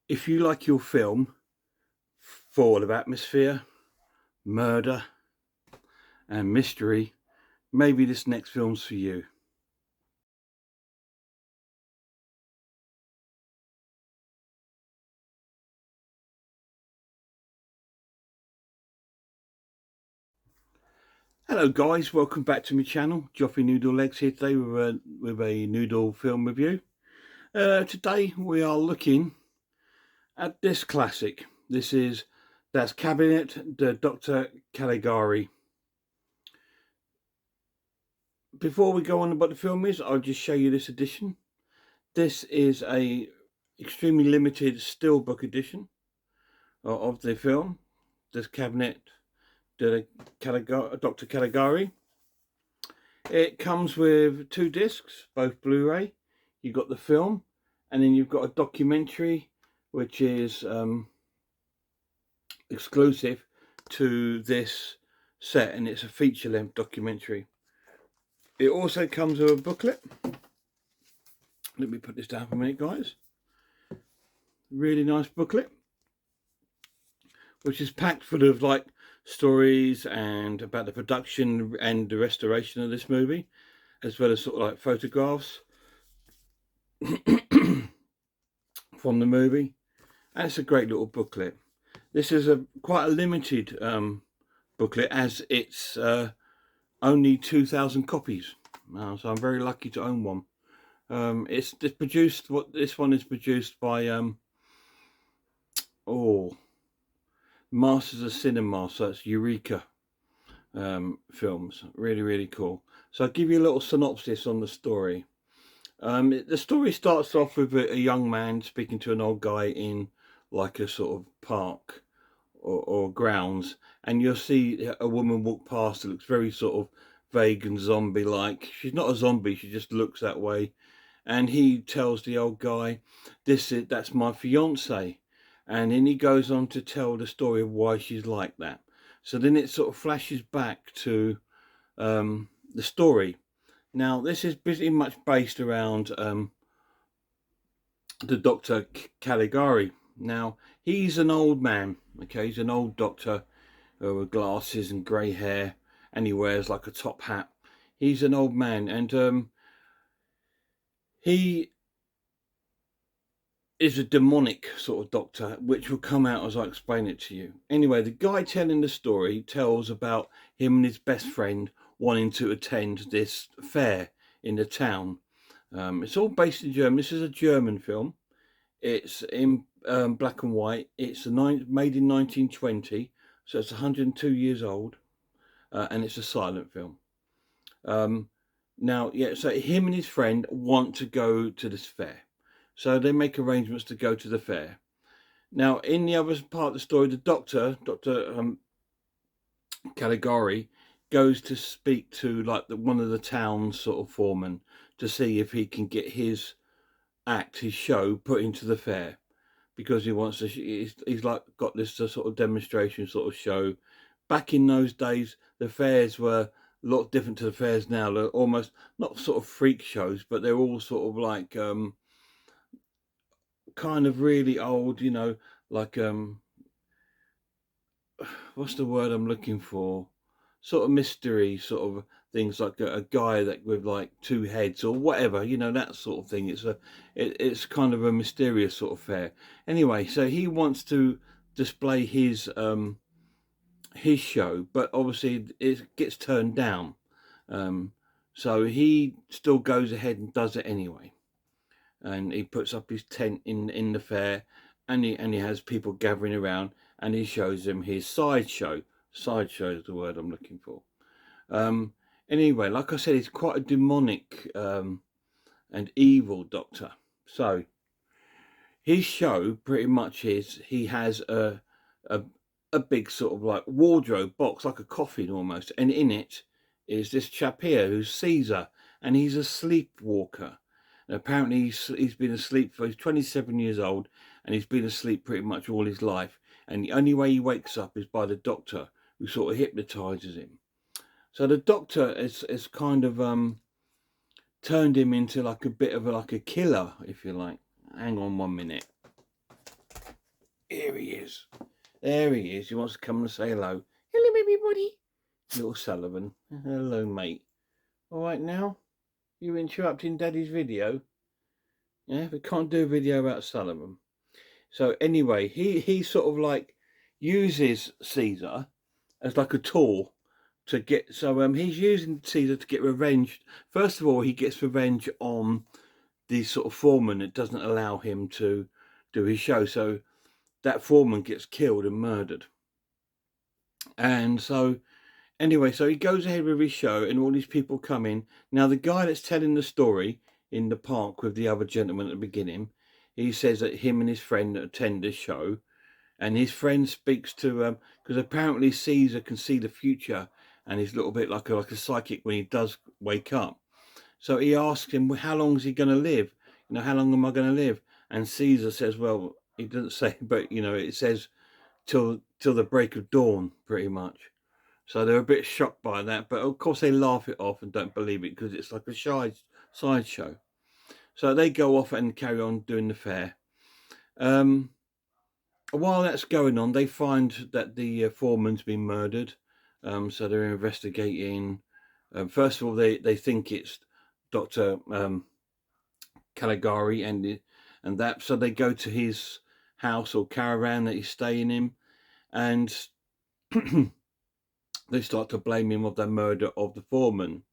If you like your film full of atmosphere, murder, and mystery, maybe this next film's for you. Hello guys, welcome back to my channel. Joffy Noodle Legs here today with a Noodle film review. Today we are looking at this classic. That's Cabinet de Dr. Caligari. Before we go on about the film I'll just show you this edition. This is a extremely limited steelbook edition of the film. This Cabinet de Dr. Caligari. It comes with 2 discs, both Blu-ray. You've got the film, and then you've got a documentary, which is exclusive to this set, and it's a feature-length documentary. It also comes with a booklet. Let me put this down for a minute, guys. Really nice booklet, which is packed full of like stories and about the production and the restoration of this movie, as well as sort of like photographs from the movie. And it's a great little booklet. This is quite a limited booklet, as it's only 2,000 copies. So I'm very lucky to own one. It's produced. This one is produced by Masters of Cinema, so it's Eureka Films. Really cool. So I'll give you a little synopsis on the story. The story starts off with a young man speaking to an old guy in like a sort of park or grounds, and you'll see a woman walk past that looks very sort of vague and zombie-like. She's not a zombie, she just looks that way. And he tells the old guy, that's my fiance. And then he goes on to tell the story of why she's like that. So then it sort of flashes back to the story. Now, this is pretty much based around the Dr. Caligari. Now, he's an old man, okay? He's an old doctor with glasses and grey hair, and he wears like a top hat. He's an old man, and he is a demonic sort of doctor, which will come out as I explain it to you. Anyway, the guy telling the story tells about him and his best friend wanting to attend this fair in the town. It's all based in Germany. This is a German film. It's in black and white. It's made in 1920, so it's 102 years old, and it's a silent film. Now, yeah, so him and his friend want to go to this fair. So they make arrangements to go to the fair. Now, in the other part of the story, the Dr. Caligari, goes to speak to like one of the town's sort of foremen to see if he can get his show put into the fair, because he wants to. He's like got this sort of demonstration sort of show. Back in those days, the fairs were a lot different to the fairs now. They're almost not sort of freak shows, but they're all sort of like kind of really old, you know, like what's the word I'm looking for? Sort of mystery sort of things, like a guy that with like 2 heads or whatever, you know, that sort of thing. It's kind of a mysterious sort of fair. Anyway, so he wants to display his show, but obviously it gets turned down. So he still goes ahead and does it anyway. And he puts up his tent in the fair, and he has people gathering around, and he shows them his sideshow. Sideshow is the word I'm looking for. Anyway, like I said, he's quite a demonic and evil doctor. So his show pretty much is, he has a big sort of like wardrobe box, like a coffin almost, and in it is this chap here who's Caesar, and he's a sleepwalker. And apparently he's been asleep he's 27 years old, and he's been asleep pretty much all his life. And the only way he wakes up is by the doctor, who sort of hypnotizes him. So the doctor is kind of turned him into like a bit of like a killer, if you like. Hang on 1 minute. There he is. There he is. He wants to come and say hello. Hello, everybody. Little Sullivan. Hello, mate. All right now? You interrupting Daddy's video? Yeah, we can't do a video about Sullivan. So anyway, he sort of like uses Caesar as like a tool to get. So he's using Caesar to get revenge. First of all, he gets revenge on the sort of foreman that doesn't allow him to do his show. So that foreman gets killed and murdered. And so anyway, so he goes ahead with his show and all these people come in. Now, the guy that's telling the story in the park with the other gentleman at the beginning, he says that him and his friend attend this show, and his friend speaks to, because apparently Caesar can see the future, and he's a little bit like a psychic when he does wake up. So he asks him, well, how long is he going to live? You know, how long am I going to live? And Caesar says, well, he doesn't say, but, you know, it says till the break of dawn, pretty much. So they're a bit shocked by that, but of course they laugh it off and don't believe it because it's like a sideshow. So they go off and carry on doing the fair. While that's going on, they find that the foreman's been murdered. So they're investigating. First of all, they think it's Dr. Caligari and that. So they go to his house or caravan that he's staying in, and they start to blame him of the murder of the foreman.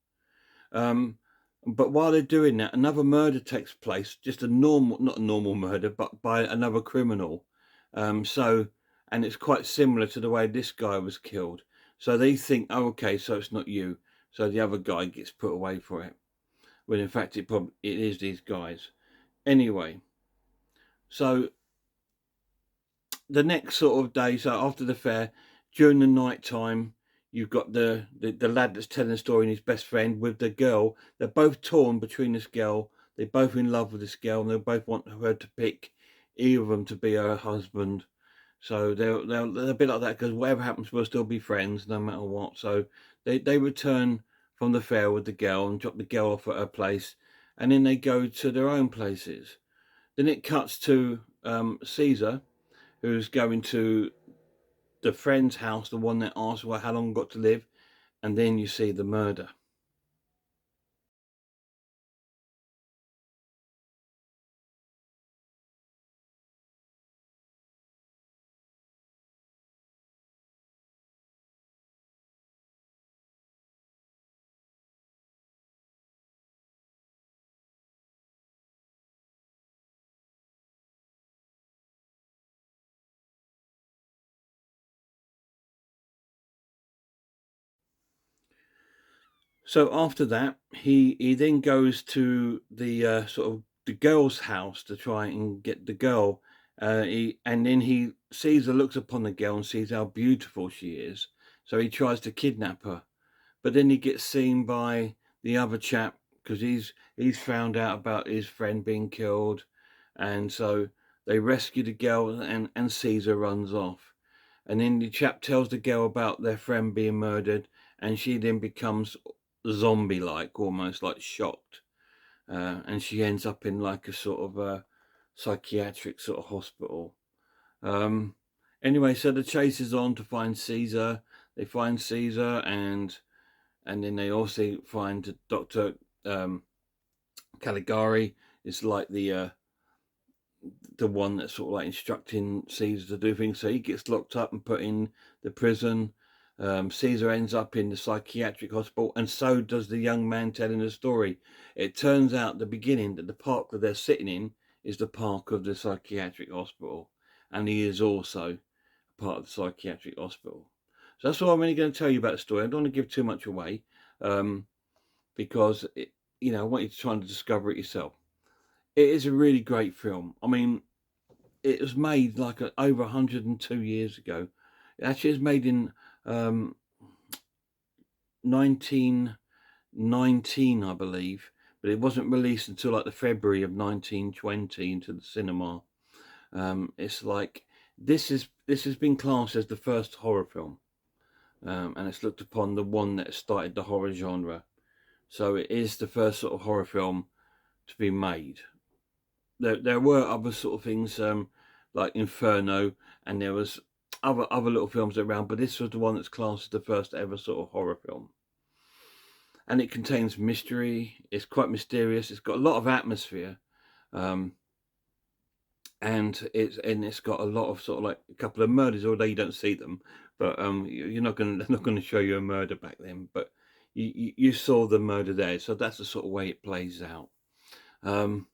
But while they're doing that, another murder takes place, just not a normal murder, but by another criminal. And it's quite similar to the way this guy was killed. So they think, oh, okay, so it's not you. So the other guy gets put away for it. When in fact it is these guys. Anyway, so the next sort of day, so after the fair, during the night time, you've got the lad that's telling the story and his best friend with the girl. They're both torn between this girl. They're both in love with this girl, and they both want her to pick either of them to be her husband. So they're a bit like that, because whatever happens, we'll still be friends no matter what. So they return from the fair with the girl and drop the girl off at her place, and then they go to their own places. Then it cuts to Caesar, who's going to the friend's house, the one that asks, well, how long got to live? And then you see the murder. So after that, he then goes to the sort of the girl's house to try and get the girl. And then Caesar looks upon the girl and sees how beautiful she is. So he tries to kidnap her, but then he gets seen by the other chap because he's found out about his friend being killed, and so they rescue the girl, and Caesar runs off. And then the chap tells the girl about their friend being murdered, and she then becomes zombie-like, almost like shocked, and she ends up in like a sort of a psychiatric sort of hospital. Anyway, so the chase is on to find Caesar. They find Caesar, and then they also find Dr. Caligari. It's like the one that's sort of like instructing Caesar to do things. So he gets locked up and put in the prison. Caesar ends up in the psychiatric hospital, and so does the young man telling the story. It turns out at the beginning that the park that they're sitting in is the park of the psychiatric hospital, and he is also part of the psychiatric hospital. So that's all I'm really going to tell you about the story. I don't want to give too much away, because I want you to try and discover it yourself. It is a really great film. I mean, it was made like over 102 years ago. It actually was made in 1919, I believe, but it wasn't released until like the February of 1920 into the cinema. It's like this has been classed as the first horror film, and it's looked upon the one that started the horror genre. So it is the first sort of horror film to be made. There were other sort of things like Inferno, and there was other little films around, but this was the one that's classed as the first ever sort of horror film. And it contains mystery. It's quite mysterious. It's got a lot of atmosphere, and it's got a lot of sort of like a couple of murders, although you don't see them. But they're not going to show you a murder back then. But you saw the murder there, so that's the sort of way it plays out. And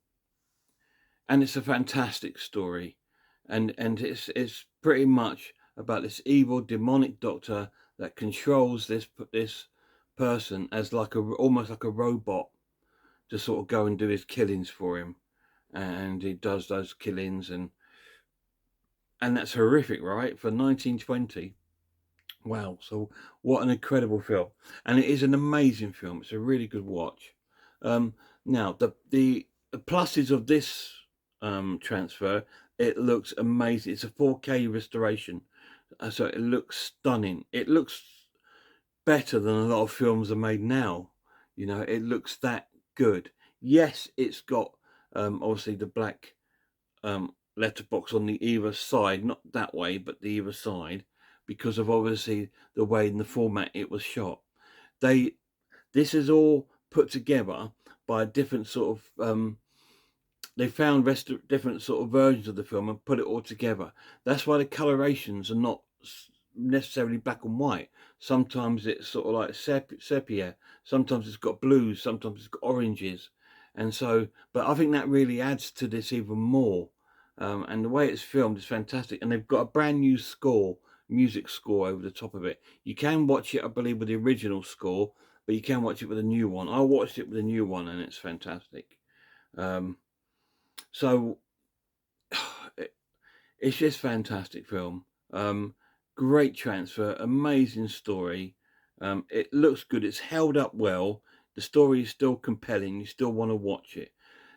it's a fantastic story, and it's pretty much about this evil demonic doctor that controls this person as like almost like a robot to sort of go and do his killings for him, and he does those killings, and that's horrific, right? For 1920. Wow, so what an incredible film. And it is an amazing film. It's a really good watch. Now the pluses of this transfer, it looks amazing. It's a 4K restoration, so it looks stunning. It looks better than a lot of films are made now. You know, it looks that good. Yes, it's got obviously the black letterbox on the either side, not that way, but the either side, because of obviously the way in the format it was shot. This is all put together by a different sort of they found different sort of versions of the film and put it all together. That's why the colorations are not necessarily black and white. Sometimes it's sort of like sepia, sometimes it's got blues, sometimes it's got oranges, and so, but I think that really adds to this even more. And the way it's filmed is fantastic, and they've got a brand new music score over the top of it. You can watch it, I believe, with the original score, but you can watch it with a new one. I watched it with a new one, and it's fantastic. So it's just fantastic film. Great transfer, amazing story. It looks good. It's held up well. The story is still compelling. You still want to watch it.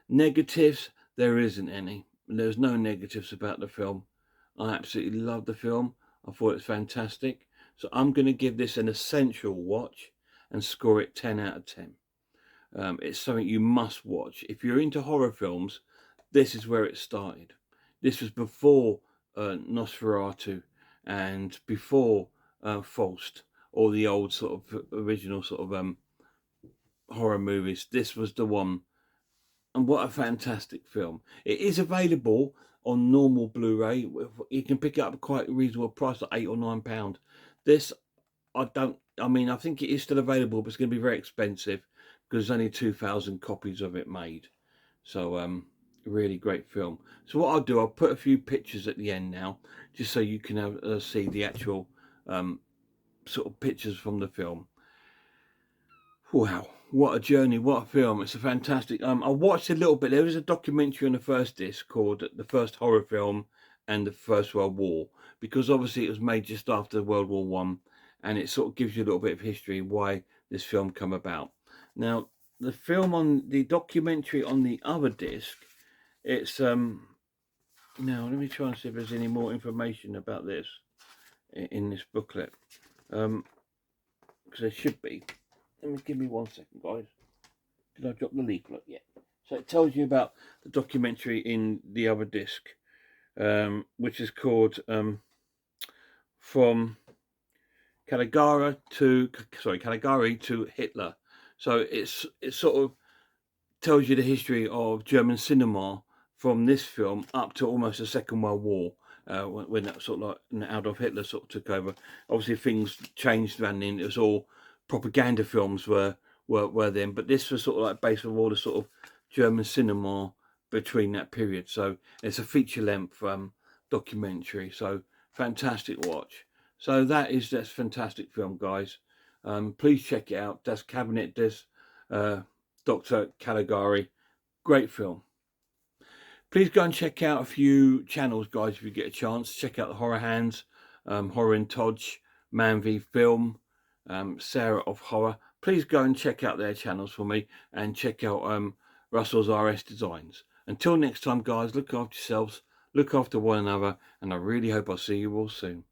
Negatives, there isn't any. There's no negatives about the film. I absolutely love the film. I thought it was fantastic. So I'm going to give this an essential watch and score it 10 out of 10. It's something you must watch. If you're into horror films, this is where it started. This was before Nosferatu and before Faust, or the old sort of original sort of horror movies. This was the one. And what a fantastic film. It is available on normal Blu-ray. You can pick it up at quite a reasonable price, like £8 or £9. This, I think it is still available, but it's going to be very expensive because there's only 2,000 copies of it made. So, really great film. So what I'll do, I'll put a few pictures at the end now, just so you can see the actual sort of pictures from the film. Wow, what a journey, what a film. It's a fantastic, I watched a little bit. There was a documentary on the first disc called The First Horror Film and the First World War, because obviously it was made just after World War One, and it sort of gives you a little bit of history why this film come about. Now, the documentary on the other disc, it's now let me try and see if there's any more information about this in this booklet, because there should be. Give me 1 second, guys. Did I drop the leaflet? Yeah. So it tells you about the documentary in the other disc, which is called From Caligari to Hitler. So it sort of tells you the history of German cinema from this film up to almost the Second World War, when that sort of like Adolf Hitler sort of took over. Obviously things changed then. It was all propaganda films were then, but this was sort of like based on all the sort of German cinema between that period. So it's a feature length documentary. So fantastic watch. So that's fantastic film, guys. Please check it out. Das Cabinet des Dr. Caligari. Great film. Please go and check out a few channels, guys, if you get a chance. Check out the Horror Hands, Horror in Todge, Man v Film, Sarah of Horror. Please go and check out their channels for me, and check out Russell's RS Designs. Until next time, guys, look after yourselves, look after one another, and I really hope I'll see you all soon.